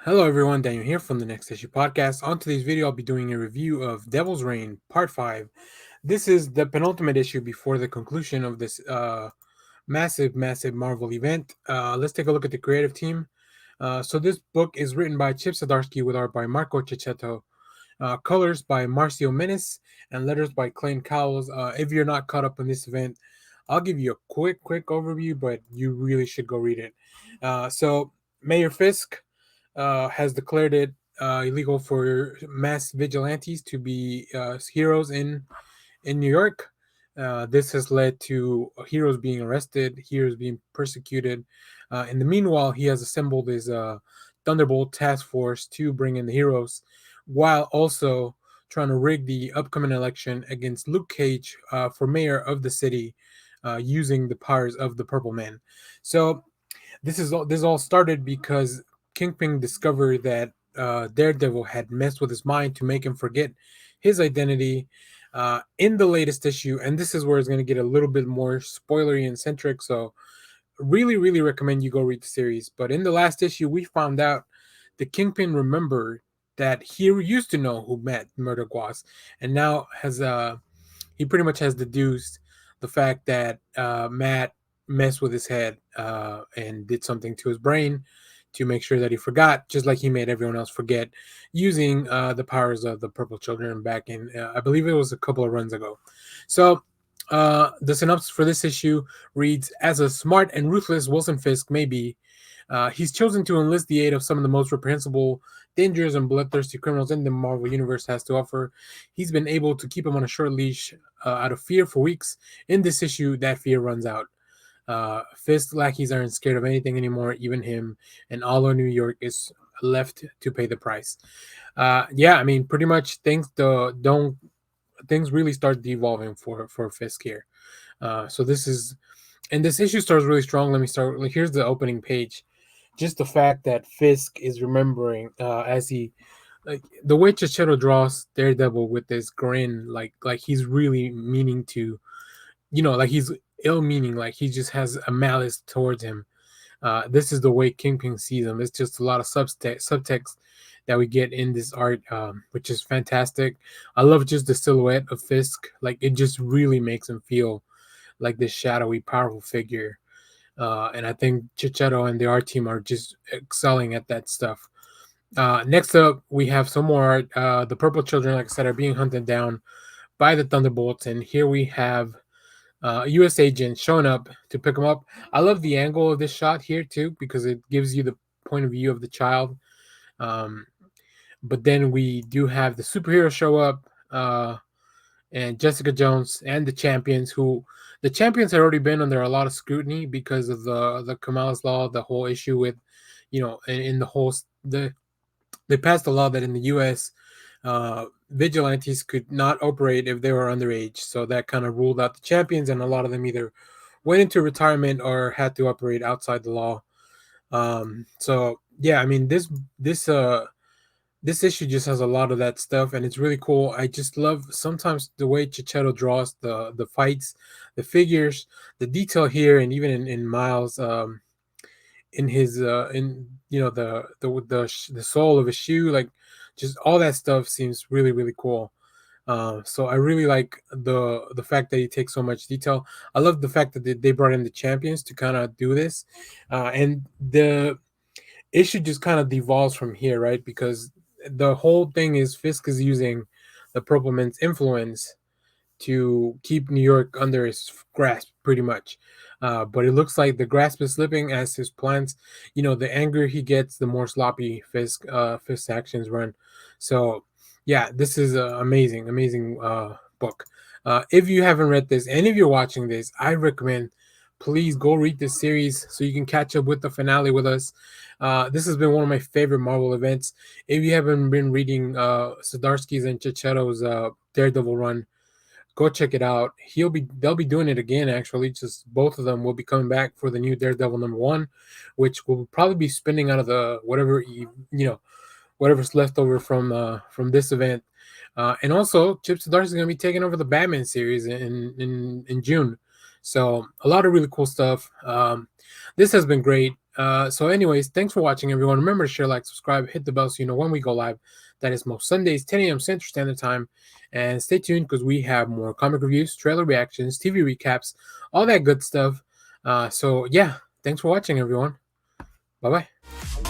Hello everyone, Daniel here from the Next Issue Podcast. On today's video, I'll be doing a review of Devil's Reign Part 5. This is the penultimate issue before the conclusion of this massive Marvel event. Let's take a look at the creative team. So this book is written by Zdarsky with art by Marco Checcetto, colors by Marcio Menes, and letters by Clayton Cowles. If you're not caught up in this event, I'll give you a quick overview, but you really should go read it. So Mayor Fisk has declared it illegal for mass vigilantes to be heroes in New York. This has led to heroes being arrested, heroes being persecuted. In the meanwhile, he has assembled his Thunderbolt task force to bring in the heroes, while also trying to rig the upcoming election against Luke Cage for mayor of the city, using the powers of the Purple Man. So this all started because Kingpin discovered that Daredevil had messed with his mind to make him forget his identity in the latest issue, and this is where it's going to get a little bit more spoilery and centric. So, really recommend you go read the series. But in the last issue, we found out the Kingpin remembered that he used to know who Matt Murdock was, and now has he pretty much has deduced the fact that Matt messed with his head and did something to his brain to make sure that he forgot, just like he made everyone else forget, using the powers of the Purple Children back in, I believe it was a couple of runs ago. So the synopsis for this issue reads: As a smart and ruthless Wilson Fisk may be, he's chosen to enlist the aid of some of the most reprehensible, dangerous, and bloodthirsty criminals in the Marvel Universe has to offer. He's been able to keep him on a short leash out of fear for weeks. In this issue, that fear runs out. Fisk lackeys aren't scared of anything anymore, even him, and all of New York is left to pay the price. Yeah, I mean, pretty much things really start devolving for Fisk here. So this issue starts really strong. Let me start. Like, here's the opening page. Just the fact that Fisk is remembering as he, like, the way Checcetto draws Daredevil with this grin, like he's really meaning to, like he's ill meaning, like he just has a malice towards him. This is the way Kingpin sees him. It's just a lot of subtext that we get in this art, which is fantastic. I love just the silhouette of Fisk. Like, it just really makes him feel like this shadowy, powerful figure. And I think Checcetto and the art team are just excelling at that stuff. Next up, we have some more art. The Purple Children, like I said, are being hunted down by the Thunderbolts, and here we have a U.S. agent showing up to pick him up. I love the angle of this shot here too, because it gives you the point of view of the child. But then we do have the superhero show up, and Jessica Jones and the champions. Who the champions had already been under a lot of scrutiny because of the Kamala's law, the whole issue with, in the whole they passed a law that in the U.S. Vigilantes could not operate if they were underage. So that kind of ruled out the champions, and a lot of them either went into retirement or had to operate outside the law. So yeah, I mean, this issue just has a lot of that stuff, and it's really cool. I just love sometimes the way Checcetto draws the fights, the figures, the detail here, and even in Miles, in his in the sole of his shoe, like, just all that stuff seems really cool. So I really like the fact that he takes so much detail. I love the fact that they brought in the champions to kind of do this, and the issue just kind of devolves from here, right? Because the whole thing is Fisk is using the Purple Man's influence to keep New York under his grasp, pretty much. But it looks like the grasp is slipping as his plans. The angrier he gets, the more sloppy Fisk's actions run. So, yeah, this is an amazing book. If you haven't read this, and if you're watching this, I recommend please go read this series so you can catch up with the finale with us. This has been one of my favorite Marvel events. If you haven't been reading Zdarsky's and Checchetto's Daredevil run, go check it out. They'll be doing it again, actually. Just both of them will be coming back for the new Daredevil #1, which will probably be spinning out of the whatever's left over from this event. And also, Chip Zdarsky is going to be taking over the Batman series in June. So a lot of really cool stuff. This has been great. So anyways, thanks for watching, everyone. Remember to share, like, subscribe, hit the bell so you know when we go live. That is most Sundays, 10 a.m. Central Standard Time. And stay tuned because we have more comic reviews, trailer reactions, TV recaps, all that good stuff. So yeah, thanks for watching, everyone. Bye bye.